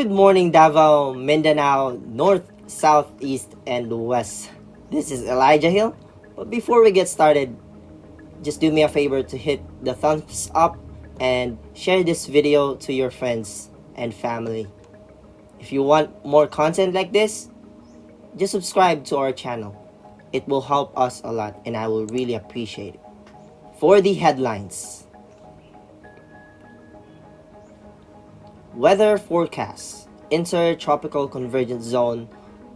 Good morning, Davao, Mindanao, North, South, East, and West. This is Elijah Hill. But before we get started, just do me a favor to hit the thumbs up and share this video to your friends and family. If you want more content like this, just subscribe to our channel. It will help us a lot and I will really appreciate it. For the headlines. Weather forecast. Intertropical Convergence Zone,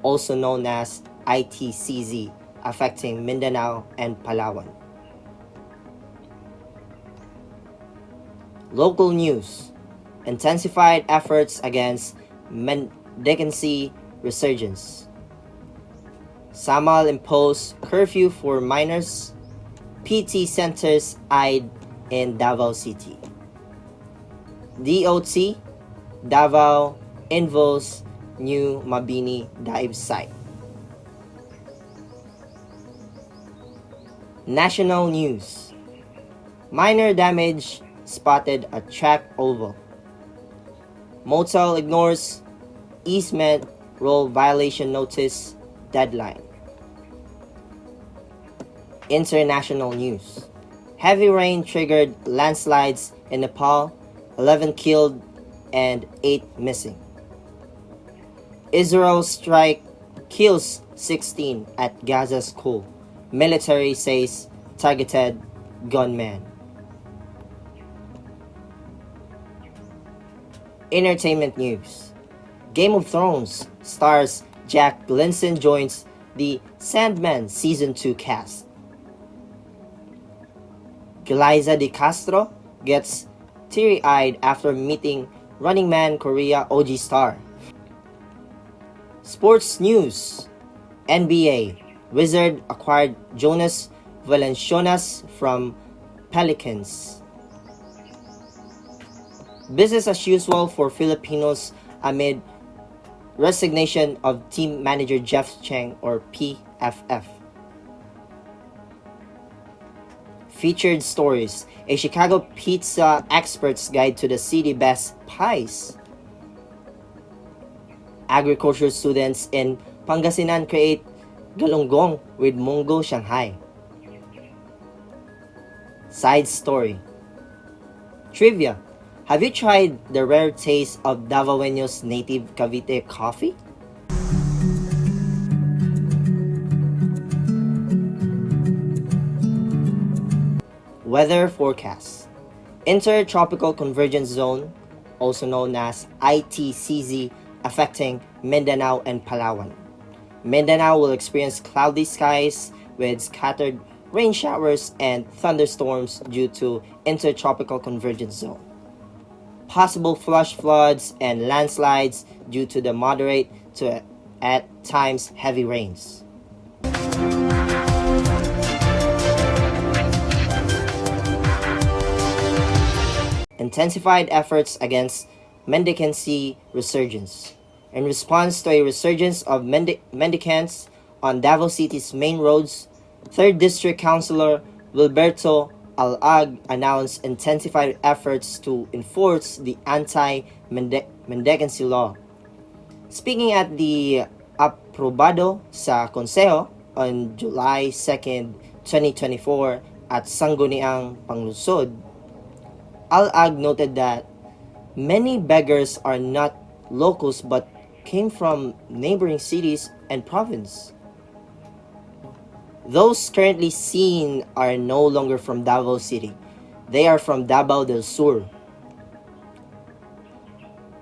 also known as ITCZ, affecting Mindanao and Palawan. Local news. Intensified efforts against mendicancy resurgence. Samal imposed curfew for minors. PT centers eyed in Davao City. DOT, Davao Involves new Mabini dive site. National news. Minor damage spotted at track oval. Motel ignores easement rule violation notice deadline. International news. Heavy rain triggered landslides in Nepal, 11 killed and 8 missing. Israel strike kills 16 at Gaza school. Military says targeted gunman. Entertainment news. Game of Thrones stars Jack Gleason joins the Sandman Season 2 cast. Galiza de Castro gets teary-eyed after meeting Running Man Korea OG star. Sports news. NBA. Wizard acquired Jonas Valanciunas from Pelicans. Business as usual for Filipinos amid resignation of team manager Jeff Cheng or PFF. Featured stories. A Chicago pizza expert's guide to the city best pies. Agriculture students in Pangasinan create galunggong with Mungo Shanghai. Side story. Trivia. Have you tried the rare taste of Davaoenos native Cavite coffee? Weather forecast. Intertropical Convergence Zone, also known as ITCZ, affecting Mindanao and Palawan. Mindanao will experience cloudy skies with scattered rain showers and thunderstorms due to Intertropical Convergence Zone. Possible flash floods and landslides due to the moderate to at times heavy rains. Intensified efforts against mendicancy resurgence. In response to a resurgence of mendicants on Davao City's main roads, 3rd District Councilor Wilberto Alag announced intensified efforts to enforce the anti-mendicancy law. Speaking at the aprobado sa Konseho on July 2nd, 2024 at Sangguniang Panglungsod, Alag noted that many beggars are not locals but came from neighboring cities and province. Those currently seen are no longer from Davao City. They are from Davao del Sur.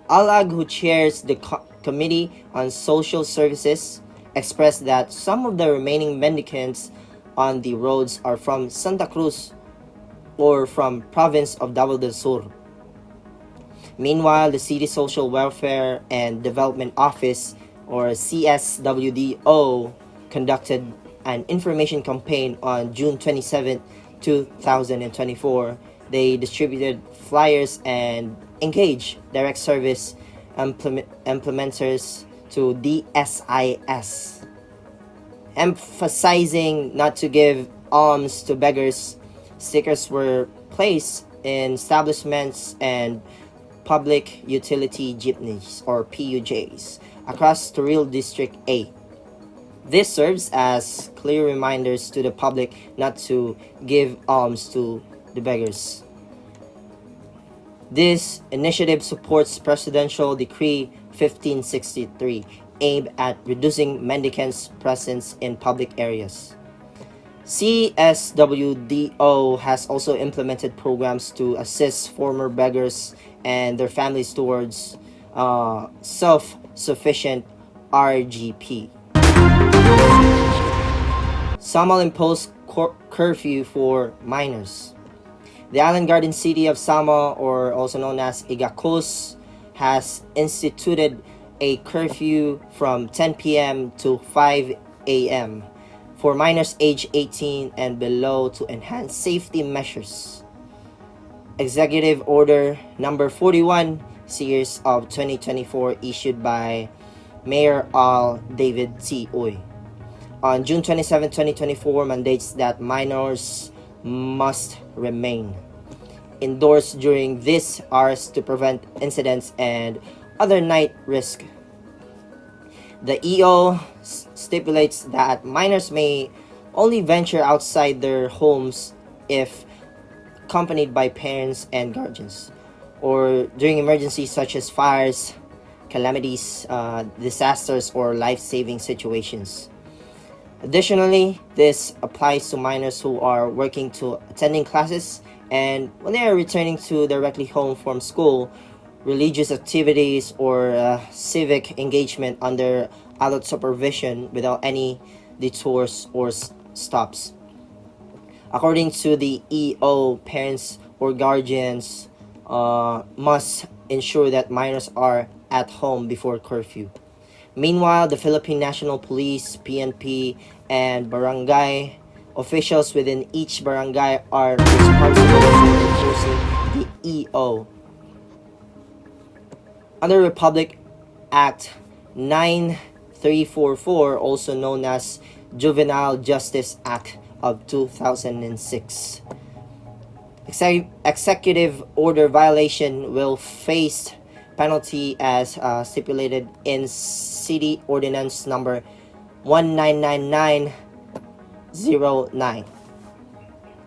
Alag, who chairs the Committee on Social Services, expressed that some of the remaining mendicants on the roads are from Santa Cruz or from province of Davao del Sur. Meanwhile, the City Social Welfare and Development Office, or CSWDO, conducted an information campaign on June 27, 2024. They distributed flyers and engaged direct service implementers to DSIS, emphasizing not to give alms to beggars. Stickers were placed in establishments and public utility jeepneys or PUJs across Turil District A. This serves as clear reminders to the public not to give alms to the beggars. This initiative supports Presidential Decree 1563, aimed at reducing mendicants' presence in public areas. CSWDO has also implemented programs to assist former beggars and their families towards self-sufficient RGP. Samal imposed curfew for minors. The island garden city of Samal, or also known as Igakos, has instituted a curfew from 10 p.m. to 5 a.m. for minors aged 18 and below to enhance safety measures. Executive Order Number 41, Series of 2024, issued by Mayor Al David T. Uy on June 27, 2024, mandates that minors must remain indoors during these hours to prevent incidents and other night risk. The EO stipulates that minors may only venture outside their homes if accompanied by parents and guardians, or during emergencies such as fires, calamities, disasters, or life-saving situations. Additionally, this applies to minors who are working to attending classes and when they are returning to directly home from school, religious activities, or civic engagement under adult supervision without any detours or stops. According to the EO, parents or guardians must ensure that minors are at home before curfew. Meanwhile, the Philippine National Police, PNP, and barangay officials within each barangay are responsible for enforcing the EO. Under Republic Act 9344, also known as Juvenile Justice Act of 2006, executive order violation will face penalty as stipulated in City Ordinance Number 199909,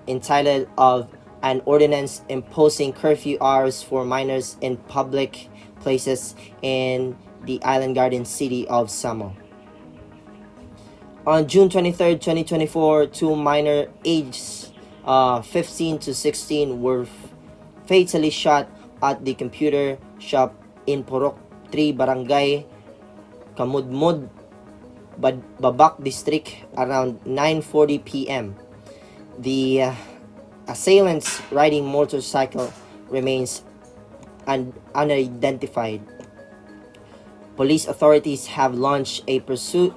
entitled of an ordinance imposing curfew hours for minors in public places in the island garden city of Samo. On June 23, 2024, two minor aged 15 to 16 were fatally shot at the computer shop in Purok 3 Barangay Kamudmud, Babak District around 9:40 p.m. The assailant's riding motorcycle remains unidentified. Police authorities have launched a pursuit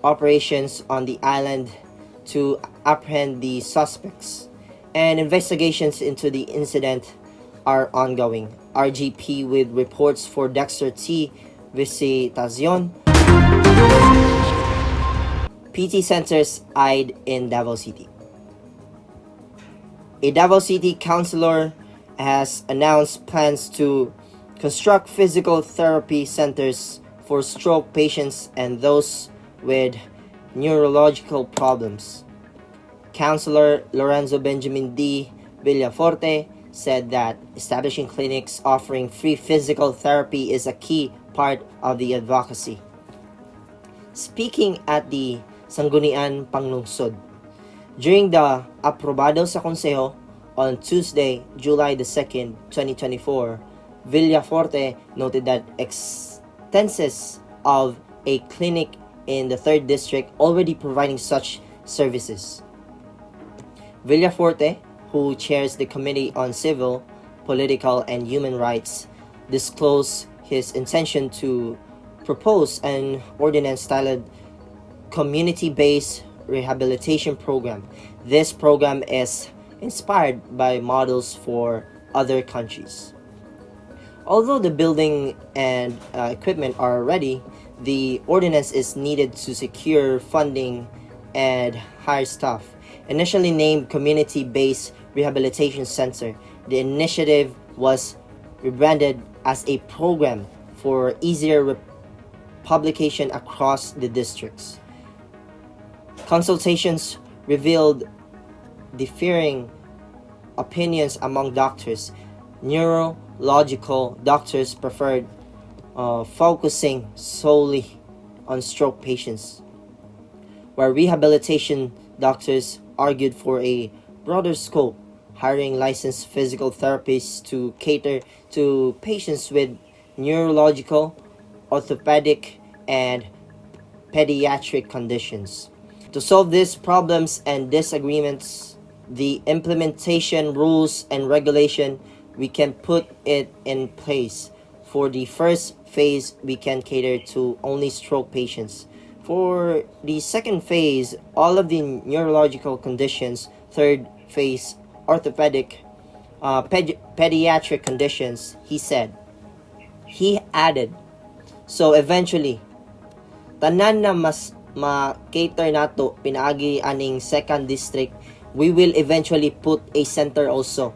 operations on the island to apprehend the suspects, and investigations into the incident are ongoing. RGP with reports for Dexter T. Visitacion. PT centers eyed in Davao City. A Davao City councilor has announced plans to construct physical therapy centers for stroke patients and those with neurological problems. Councilor Lorenzo Benjamin D. Villaforte said that establishing clinics offering free physical therapy is a key part of the advocacy. Speaking at the Sangguniang Panglungsod during the aprobado sa Konseho on Tuesday, July the 2nd, 2024, Villaforte noted that extenses of a clinic in the 3rd District already providing such services. Villaforte, who chairs the Committee on Civil, Political, and Human Rights, disclosed his intention to propose an ordinance titled Community-Based Rehabilitation Program. This program is inspired by models for other countries. Although the building and equipment are ready, the ordinance is needed to secure funding and hire staff. Initially named Community-Based Rehabilitation Center, the initiative was rebranded as a program for easier publication across the districts. Consultations revealed differing opinions among doctors. Neurological doctors preferred focusing solely on stroke patients, where rehabilitation doctors argued for a broader scope, hiring licensed physical therapists to cater to patients with neurological, orthopedic, and pediatric conditions. To solve these problems and disagreements, the implementation rules and regulation, we can put it in place. For the first phase, we can cater to only stroke patients. For the second phase, all of the neurological conditions. Third phase, orthopedic, pediatric conditions, he said. He added, so eventually, tanan na mas ma-cater nato pinaagi aning second district, we will eventually put a center also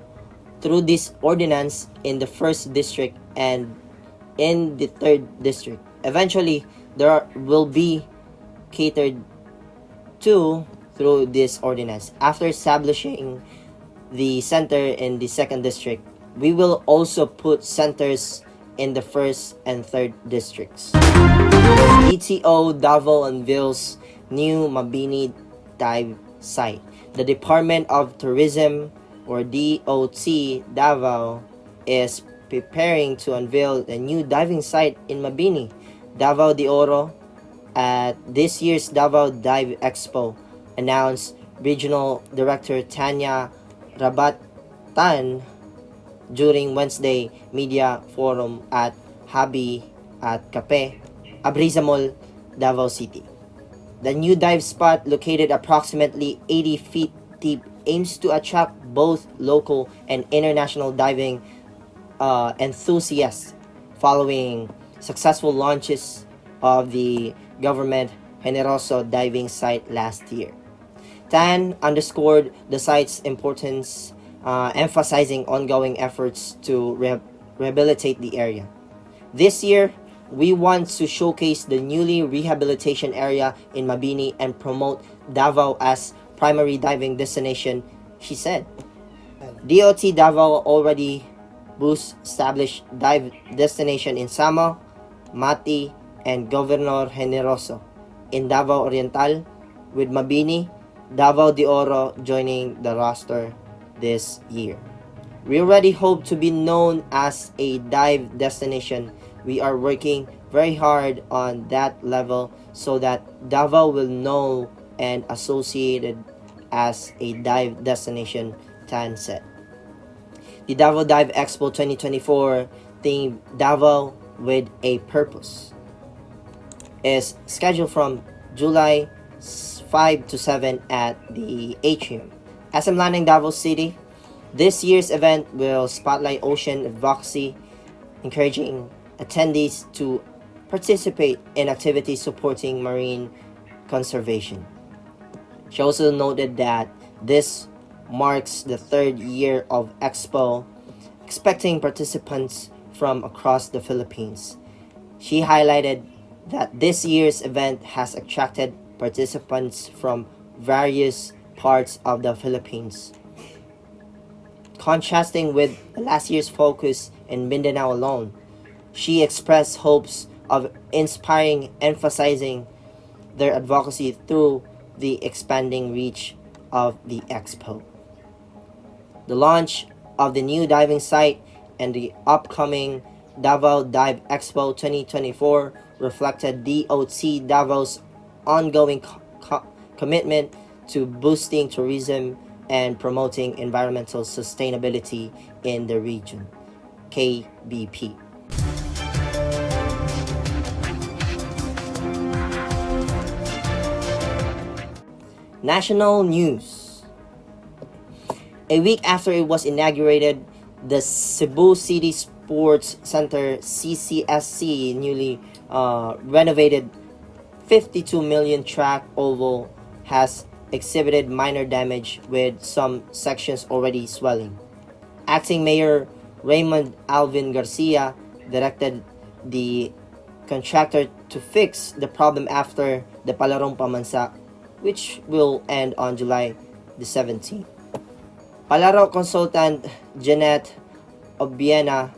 through this ordinance in the first district and in the third district. Eventually, there will be catered to through this ordinance. After establishing the center in the second district, we will also put centers in the first and third districts. DTO Davao unveils new Mabini dive site. The Department of Tourism, or DOT Davao, is preparing to unveil a new diving site in Mabini, Davao de Oro, at this year's Davao Dive Expo, announced Regional Director Tanya Rabatan during Wednesday media forum at Habi at Cape, Abriza Mall, Davao City. The new dive spot, located approximately 80 feet deep, aims to attract both local and international diving enthusiasts following successful launches of the government Generoso diving site last year. Tan underscored the site's importance, emphasizing ongoing efforts to rehabilitate the area. This year, we want to showcase the newly rehabilitation area in Mabini and promote Davao as primary diving destination, she said. DOT Davao already boasts established dive destination in Samo, Mati, and Governor Generoso. In Davao Oriental, with Mabini, Davao de Oro joining the roster this year. We already hope to be known as a dive destination. We are working very hard on that level so that Davao will know and associated as a dive destination, Tan said. The Davao Dive Expo 2024, themed Davao with a Purpose, is scheduled from July 5 to 7 at the Atrium, SM Lanang, Davao City. This year's event will spotlight ocean advocacy, encouraging attendees to participate in activities supporting marine conservation. She also noted that this marks the third year of Expo, expecting participants from across the Philippines. She highlighted that this year's event has attracted participants from various parts of the Philippines, contrasting with last year's focus in Mindanao alone. She expressed hopes of inspiring, emphasizing their advocacy through the expanding reach of the expo. The launch of the new diving site and the upcoming Davao Dive Expo 2024 reflected DOT Davao's ongoing commitment to boosting tourism and promoting environmental sustainability in the region. KBP. National news. A week after it was inaugurated, the Cebu City Sports Center CCSC newly renovated 52 million track oval has exhibited minor damage with some sections already swelling. Acting Mayor Raymond Alvin Garcia directed the contractor to fix the problem after the Palarong Pamansa, which will end on July the 17th. Palaro consultant Jeanette Obiena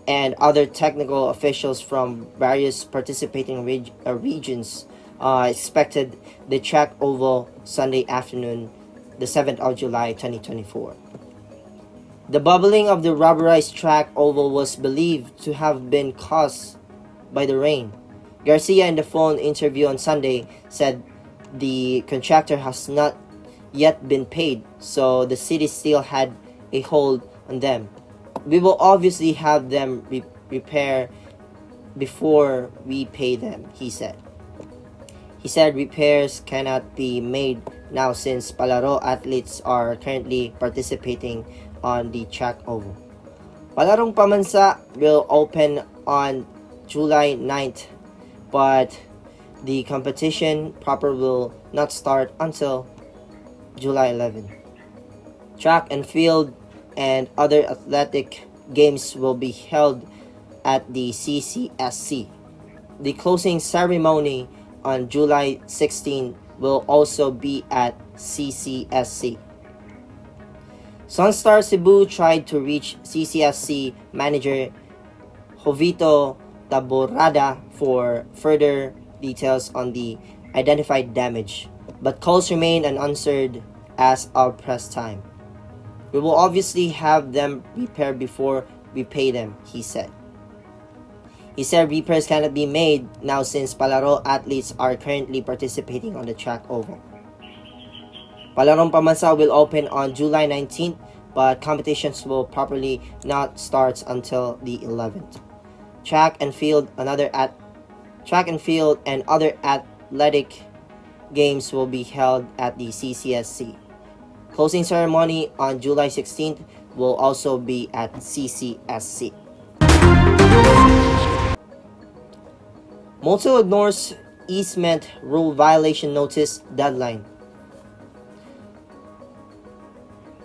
and other technical officials from various participating regions expected the track oval Sunday afternoon, the 7th of July 2024. The bubbling of the rubberized track oval was believed to have been caused by the rain. Garcia, in the phone interview on Sunday, said the contractor has not yet been paid, so the city still had a hold on them. We will obviously have them repair before we pay them, he said. He said repairs cannot be made now since Palaro athletes are currently participating on the track oval. Palarong Pamansa will open on July 9th, but the competition proper will not start until July 11th. Track and field and other athletic games will be held at the CCSC. The closing ceremony on July 16 will also be at CCSC. Sunstar Cebu tried to reach CCSC manager Jovito Taborada for further details on the identified damage, but calls remain unanswered as of press time. We will obviously have them repaired before we pay them, he said. He said repairs cannot be made now since Palaro athletes are currently participating on the track oval. Palarong Pamansa will open on July 19th, but competitions will properly not start until the 11th. Track and field and other athletic games will be held at the CCSC. Closing ceremony on July 16th will also be at CCSC. Motel ignores easement rule violation notice deadline.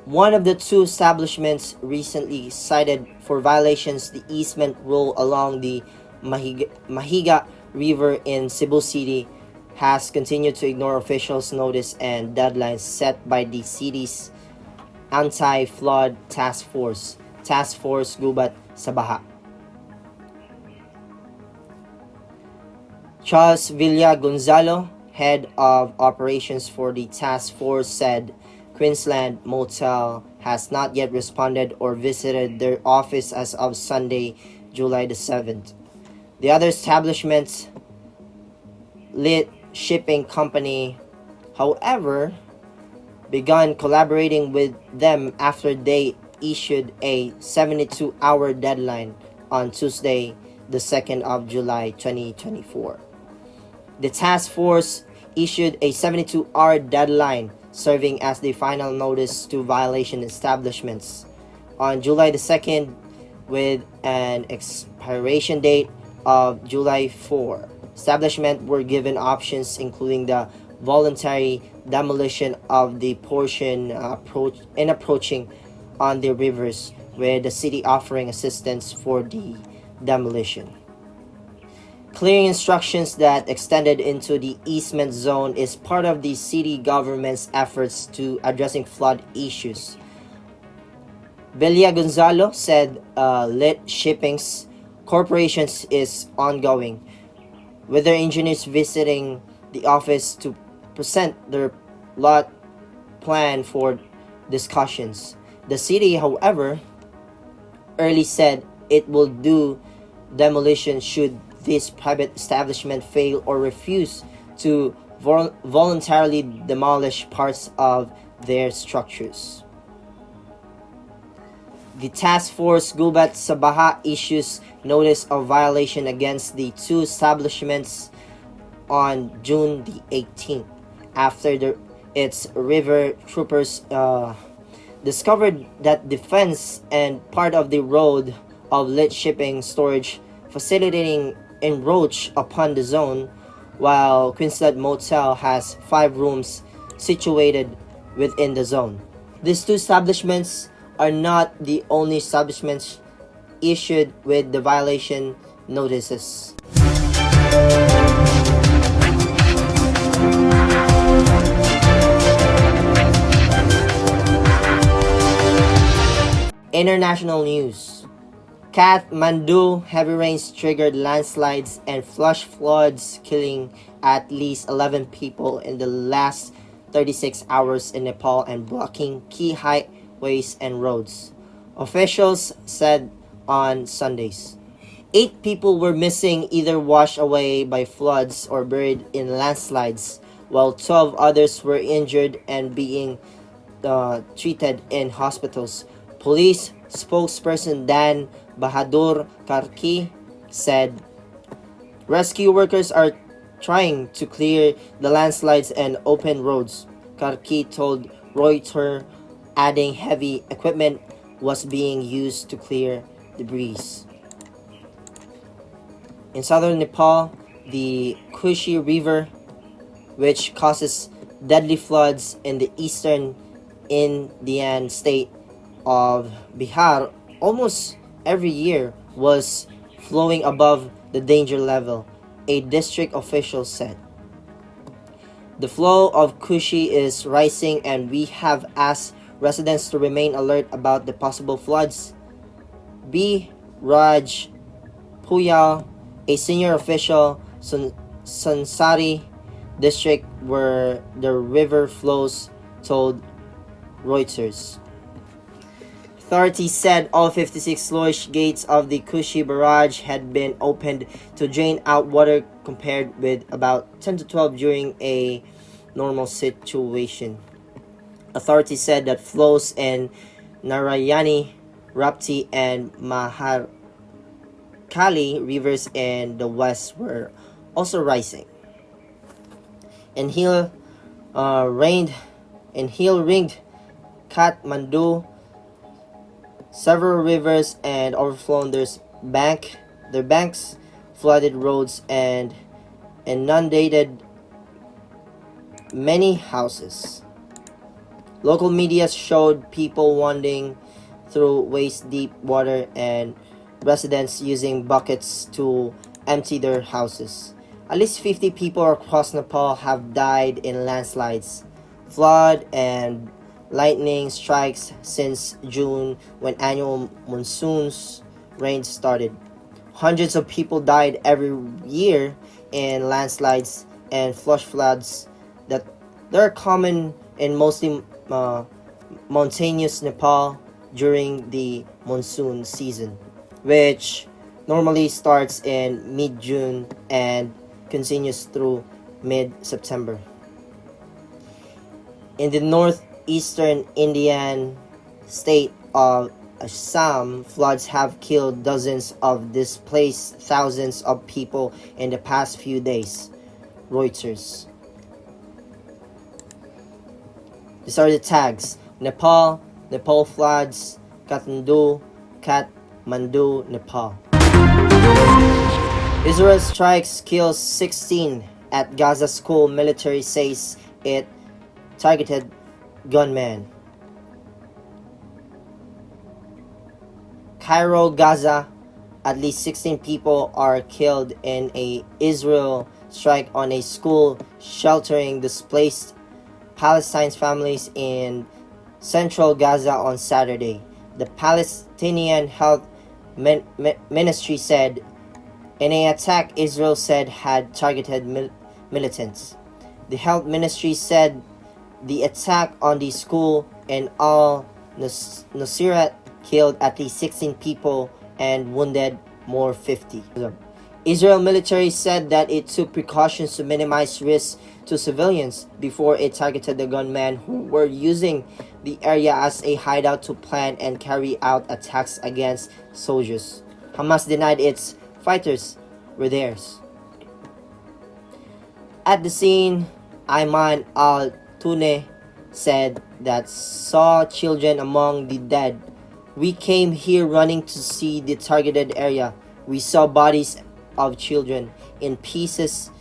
One of the two establishments recently cited for violations the easement rule along the Mahiga River in Cebu City has continued to ignore officials' notice and deadlines set by the city's anti-flood task force, Gubat sa Baha. Charles Villa Gonzalo, head of operations for the task force, said Queensland Motel has not yet responded or visited their office as of Sunday, July the 7th. The other establishments, Lit Shipping Company, however, began collaborating with them after they issued a 72-hour deadline on Tuesday, the 2nd of July 2024. The task force issued a 72-hour deadline serving as the final notice to violation establishments. On July the 2nd, with an expiration date of July 4, establishments were given options including the voluntary demolition of the portion approaching on the rivers, with the city offering assistance for the demolition. Clearing instructions that extended into the easement zone is part of the city government's efforts to addressing flood issues. Villa Gonzalo said Lit Shipping's corporations is ongoing, with their engineers visiting the office to present their lot plan for discussions. The city, however, early said it will do demolition should this private establishment fail or refuse to voluntarily demolish parts of their structures. The task force Gubat sa Baha issues notice of violation against the two establishments on June the 18th after its river troopers discovered that the fence and part of the road of Lit Shipping storage facilitating encroach upon the zone, while Queensland Motel has 5 rooms situated within the zone. These two establishments are not the only establishments issued with the violation notices. International news. Kathmandu heavy rains triggered landslides and flash floods, killing at least 11 people in the last 36 hours in Nepal and blocking key highways and roads, officials said on Sundays. 8 people were missing, either washed away by floods or buried in landslides, while 12 others were injured and being treated in hospitals. Police spokesperson Dan Bahadur Karki said rescue workers are trying to clear the landslides and open roads. Karki told Reuters, adding heavy equipment was being used to clear debris. In southern Nepal, the Kushi River, which causes deadly floods in the eastern Indian state of Bihar almost every year, was flowing above the danger level, a district official said. The flow of Kushi is rising and we have asked residents to remain alert about the possible floods. B. Raj Puyal, a senior official, Sansari district where the river flows, told Reuters. Authorities said all 56 sluice gates of the Kushi barrage had been opened to drain out water, compared with about 10 to 12 during a normal situation. Authorities said that flows in Narayani, Rapti, and Maharkali rivers in the west were also rising. In hill ringed Kathmandu, several rivers and overflown their banks, flooded roads, and inundated many houses. Local media showed people wading through waist-deep water and residents using buckets to empty their houses. At least 50 people across Nepal have died in landslides, flood, and lightning strikes since June, when annual monsoons rains started. Hundreds of people died every year in landslides and flash floods that are common in mostly mountainous Nepal during the monsoon season, which normally starts in mid-June and continues through mid-September. In the northeastern Indian state of Assam, floods have killed dozens of displaced thousands of people in the past few days, Reuters. These are the tags: Nepal floods, Kathmandu, Nepal. Israel strikes kills 16 at Gaza school. Military says it targeted gunman. Cairo, Gaza. At least 16 people are killed in a Israel strike on a school sheltering displaced Palestine families in central Gaza on Saturday. The Palestinian Health Ministry said in an attack Israel said had targeted militants. The health ministry said the attack on the school in Al-Nusayrat killed at least 16 people and wounded more 50. Israel military said that it took precautions to minimize risks to civilians before it targeted the gunmen who were using the area as a hideout to plan and carry out attacks against soldiers. Hamas denied its fighters were theirs. At the scene, Ayman al-Tune said that saw children among the dead. We came here running to see the targeted area. We saw bodies of children in pieces,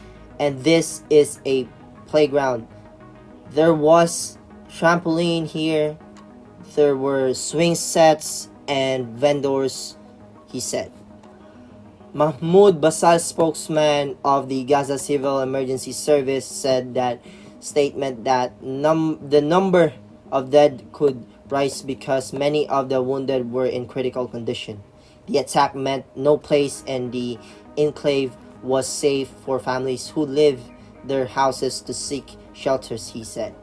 and this is a playground. There was trampoline here. There were swing sets and vendors he said. Mahmoud Basal, spokesman of the Gaza Civil Emergency Service, said that statement that the number of dead could rise because many of the wounded were in critical condition. The attack meant no place in the enclave was safe for families who leave their houses to seek shelters, he said.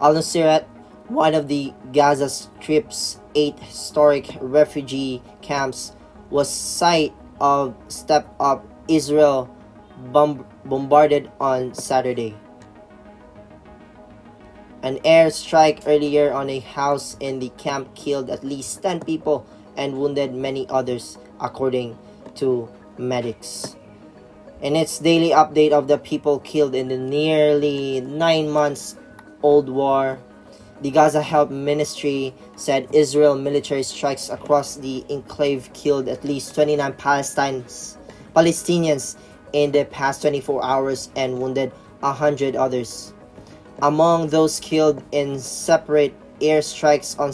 Al-Nusairat, one of the Gaza Strip's 8 historic refugee camps, was site of stepped-up Israel bombarded on Saturday. An air strike earlier on a house in the camp killed at least 10 people and wounded many others, according to medics. In its daily update of the people killed in the nearly 9 months old war, the Gaza Health Ministry said Israel military strikes across the enclave killed at least 29 Palestinians in the past 24 hours and wounded 100 others. Among those killed in separate airstrikes on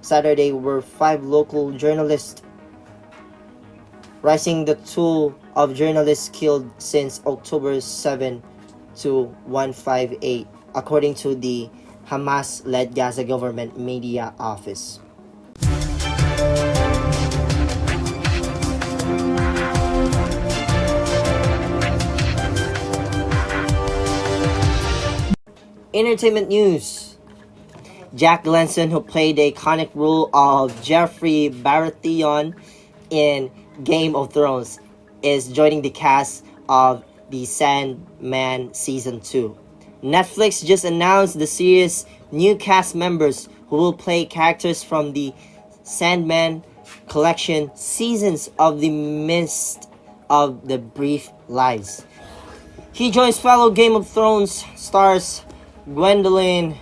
Saturday were 5 local journalists, rising the toll of journalists killed since October 7 to 158, according to the Hamas-led Gaza government media office. Entertainment news. Jack Glenson, who played the iconic role of Jeffrey Baratheon in Game of Thrones, is joining the cast of The Sandman Season 2. Netflix just announced the series' new cast members who will play characters from the Sandman collection Seasons of the Mist of the Brief Lives. He joins fellow Game of Thrones stars Gwendolyn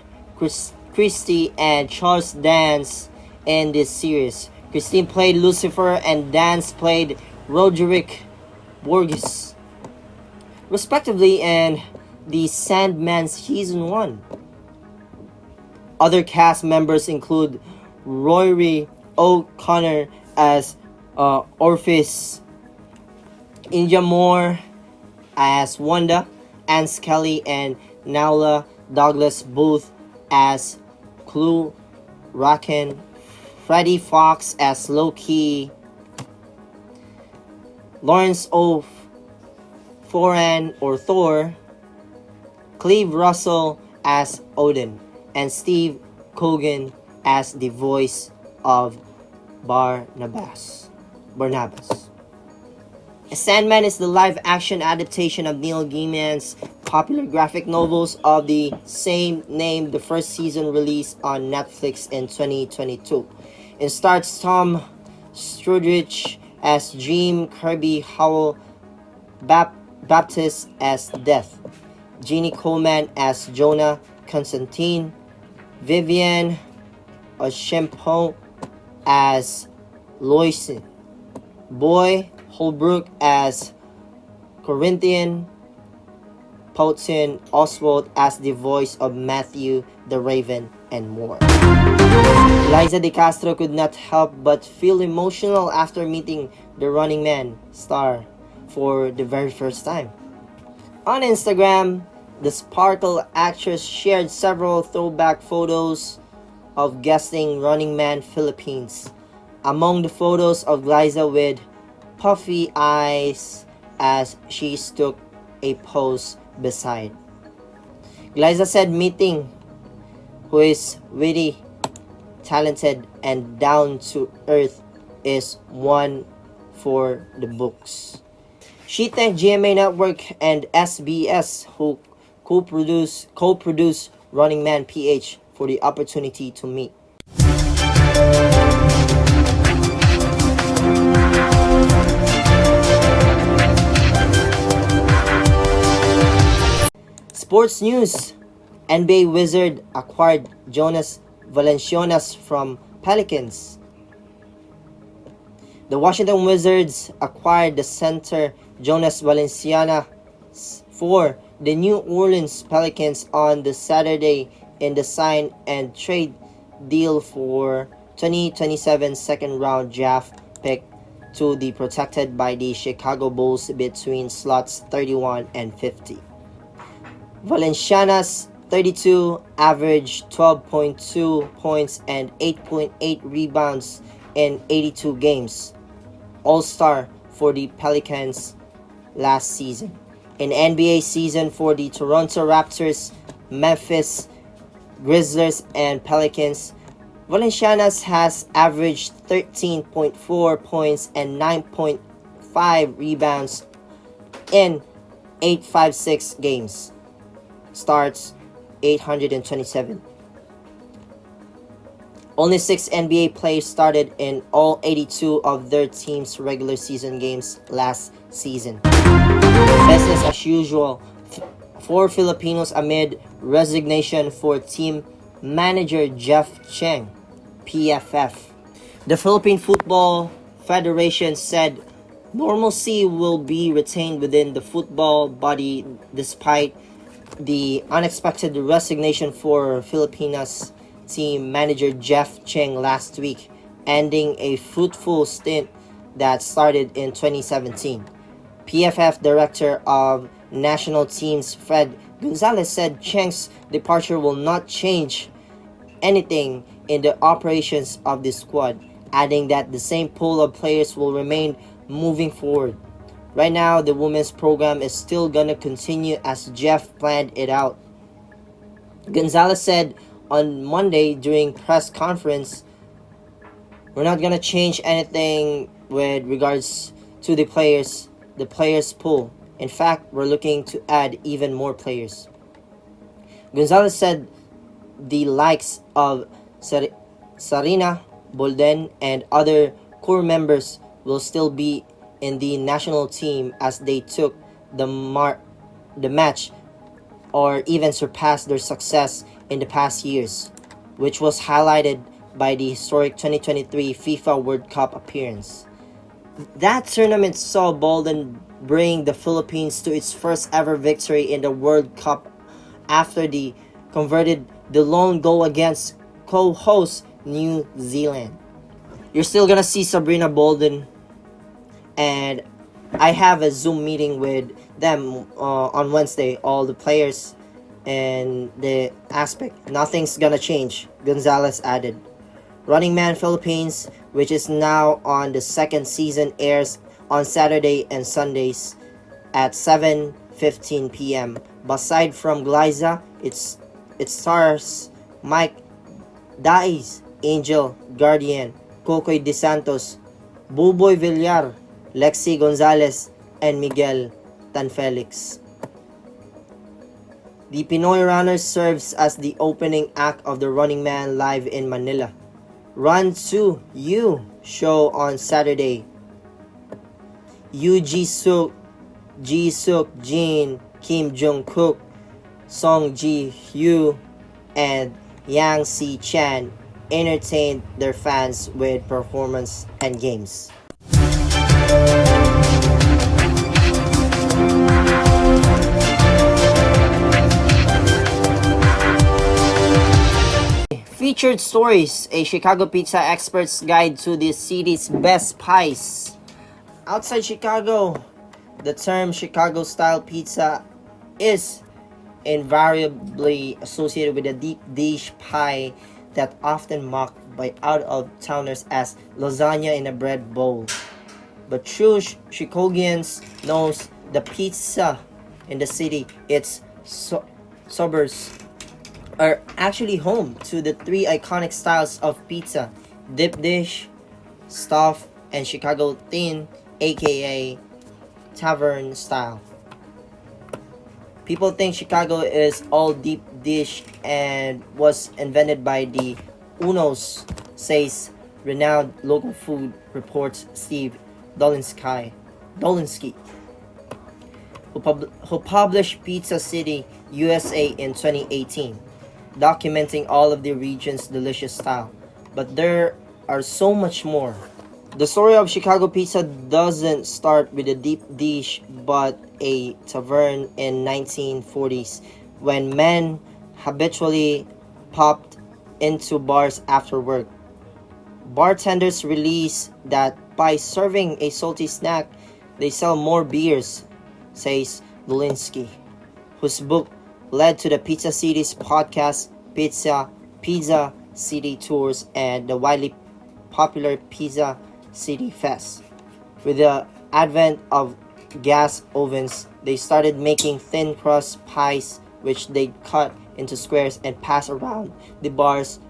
Christie and Charles Dance in this series. Christine played Lucifer and Dance played Roderick Borges, respectively, in The Sandman Season 1. Other cast members include Rory O'Connor as Orpheus, India Moore as Wanda, Anne Skelly and Naula Douglas Booth as Clue Raken, Freddie Fox as Loki, Lawrence Foran or Thor, Cleve Russell as Odin, and Steve Coogan as the voice of Barnabas. Sandman is the live-action adaptation of Neil Gaiman's popular graphic novels of the same name. The first season released on Netflix in 2022. It stars Tom Sturridge as Dream, Kirby Howell Baptist as Death, Jeannie Coleman as Jonah Constantine, Vivian Oshempo as Loisin, Boy Holbrook as Corinthian, Poughton Oswald as the voice of Matthew the Raven, and more. Liza De Castro could not help but feel emotional after meeting the Running Man star for the very first time. On Instagram, the Sparkle actress shared several throwback photos of guesting Running Man Philippines. Among the photos of Liza with puffy eyes as she took a pose beside. Liza said meeting who is witty, talented, and down to earth is one for the books. She thanked GMA Network and SBS who co-produce Running Man PH for the opportunity to meet. Sports news. NBA Wizard acquired Jonas Valanciunas from Pelicans. The Washington Wizards acquired the center Jonas Valanciunas for the New Orleans Pelicans on the Saturday in the sign and trade deal for 2027 second round draft pick to be protected by the Chicago Bulls between slots 31 and 50. Valenciana's 32 averaged 12.2 points and 8.8 rebounds in 82 games. All-star for the Pelicans last season. In NBA season for the Toronto Raptors, Memphis Grizzlies, and Pelicans, Valencianas has averaged 13.4 points and 9.5 rebounds in 856 games. Starts 827. Only 6 NBA players started in all 82 of their team's regular season games last season. Business as usual for Filipinos amid resignation for team manager Jeff Cheng, PFF. The Philippine Football Federation said normalcy will be retained within the football body despite the unexpected resignation for Filipinas team manager Jeff Cheng last week, ending a fruitful stint that started in 2017. PFF Director of National Teams Fred Gonzalez said Cheng's departure will not change anything in the operations of the squad, adding that the same pool of players will remain moving forward. Right now, the women's program is still gonna continue as Jeff planned it out. Gonzalez said on Monday during press conference, "We're not gonna change anything with regards to the players pool. In fact, we're looking to add even more players." Gonzalez said the likes of Sarina Bolden and other core members will still be in the national team as they took the match or even surpassed their success in the past years, which was highlighted by the historic 2023 FIFA World Cup appearance. That tournament saw Bolden bring the Philippines to its first ever victory in the World Cup after they converted the lone goal against co-host New Zealand. You're still gonna see Sabrina Bolden, and I have a Zoom meeting with them on Wednesday, all the players and the aspect. Nothing's gonna change, Gonzalez added. Running Man Philippines, which is now on the second season, airs on Saturday and Sundays at 7:15 p.m. Aside from Glyza, it stars Mike Daiz, Angel Guardian, Kokoy De Santos, Buboy Villar, Lexi Gonzalez, and Miguel Tanfelix. The Pinoy Runners serves as the opening act of the Running Man Live in Manila. Run to You show on Saturday. Yoo Ji-suk, Jin, Kim Jong-kook, Song Ji-hyo, and Yang Si-chan entertained their fans with performance and games. Featured stories, a Chicago pizza expert's guide to the city's best pies. Outside Chicago, the term Chicago-style pizza is invariably associated with a deep dish pie that often mocked by out-of-towners as lasagna in a bread bowl. But true Chicagoans knows the pizza in the city, its suburbs, are actually home to the three iconic styles of pizza: deep dish, stuffed, and Chicago thin, aka tavern style. People think Chicago is all deep dish and was invented by the Unos, says renowned local food reports Steve Dolinsky, who published Pizza City, USA in 2018, documenting all of the region's delicious style. But there are so much more. The story of Chicago pizza doesn't start with a deep dish but a tavern in 1940s when men habitually popped into bars after work. Bartenders release that by serving a salty snack, they sell more beers, says Lulinsky, whose book led to the Pizza City's podcast, Pizza City Tours, and the widely popular Pizza City Fest. With the advent of gas ovens, they started making thin crust pies, which they cut into squares and pass around the bars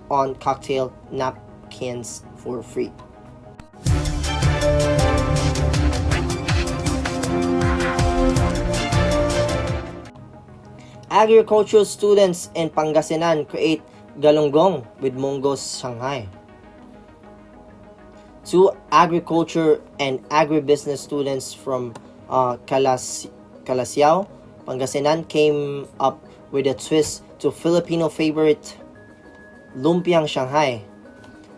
on cocktail napkins for free. Agricultural students in Pangasinan create galunggong with Mongo's Shanghai. Two agriculture and agribusiness students from Calasiao, Pangasinan came up with a twist to Filipino favorite Lumpiang Shanghai.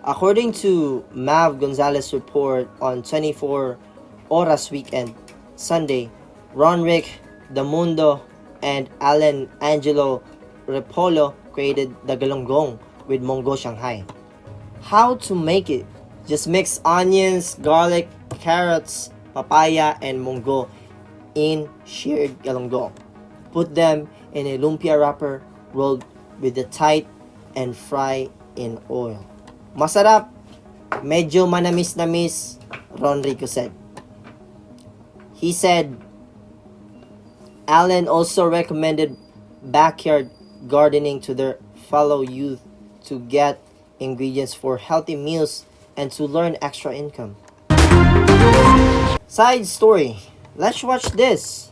According to Mav Gonzalez's report on 24 Oras Weekend, Sunday, Ronrick Damundo and Alan Angelo Repolo created the galunggong with Mongo Shanghai. How to make it? Just mix onions, garlic, carrots, papaya, and mongo in sheared galunggong. Put them in a lumpia wrapper rolled with the tight and fry in oil. Masarap, medyo manamis-namis, Ronrico said. He said, Allen also recommended backyard gardening to their fellow youth to get ingredients for healthy meals and to learn extra income. Side story. Let's watch this.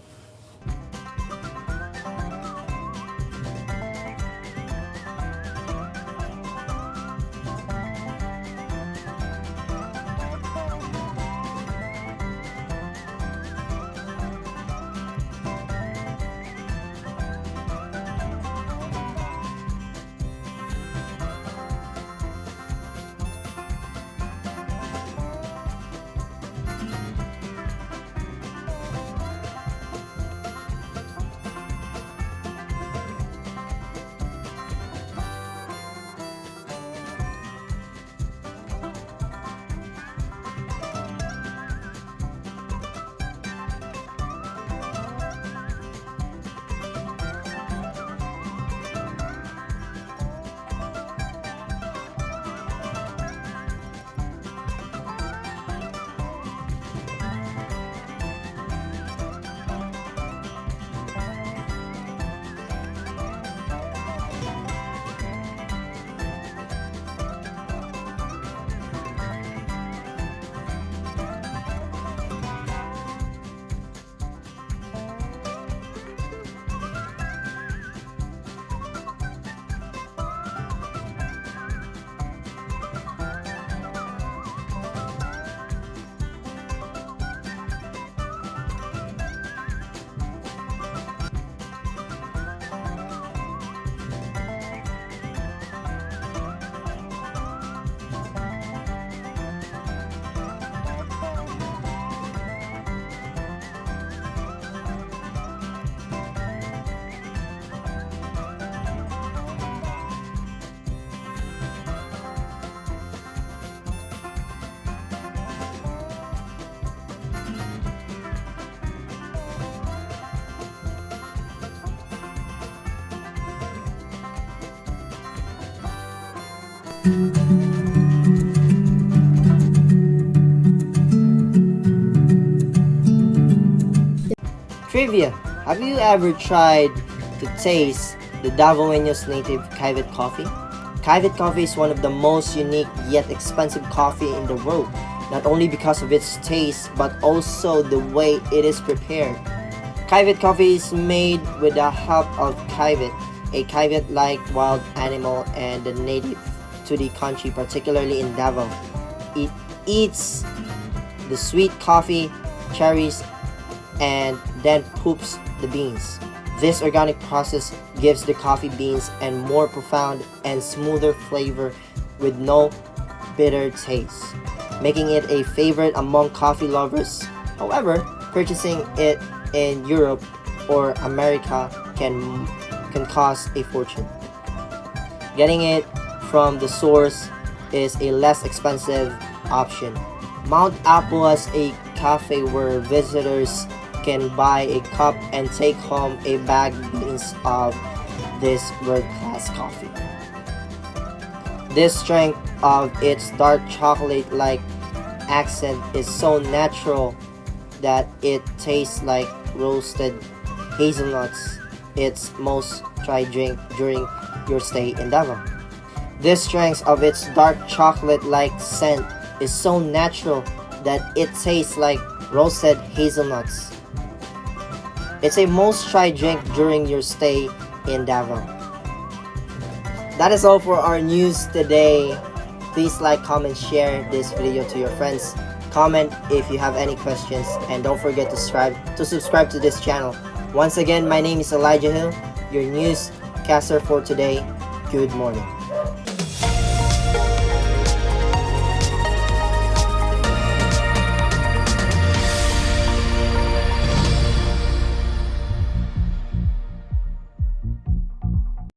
Trivia. Have you ever tried to taste the Davaoenos native Kaivet coffee? Kaivet coffee is one of the most unique yet expensive coffee in the world, not only because of its taste but also the way it is prepared. Kaivet coffee is made with the help of kaivet, a kaivet-like wild animal and a native to the country, particularly in Davao. It eats the sweet coffee, cherries, and then poops the beans. This organic process gives the coffee beans a more profound and smoother flavor with no bitter taste, making it a favorite among coffee lovers. However, purchasing it in Europe or America can cost a fortune. Getting it from the source is a less expensive option. Mount Apple has a cafe where visitors can buy a cup and take home a bag beans of this world-class coffee. The strength of its dark chocolate-like accent is so natural that it tastes like roasted hazelnuts. Its most tried drink during your stay in Davao. The strength of its dark chocolate-like scent is so natural that it tastes like roasted hazelnuts. It's a most tried drink during your stay in Davao. That is all for our news today. Please like, comment, share this video to your friends. Comment if you have any questions, and don't forget to subscribe to this channel. Once again, my name is Elijah Hill, your newscaster for today. Good morning.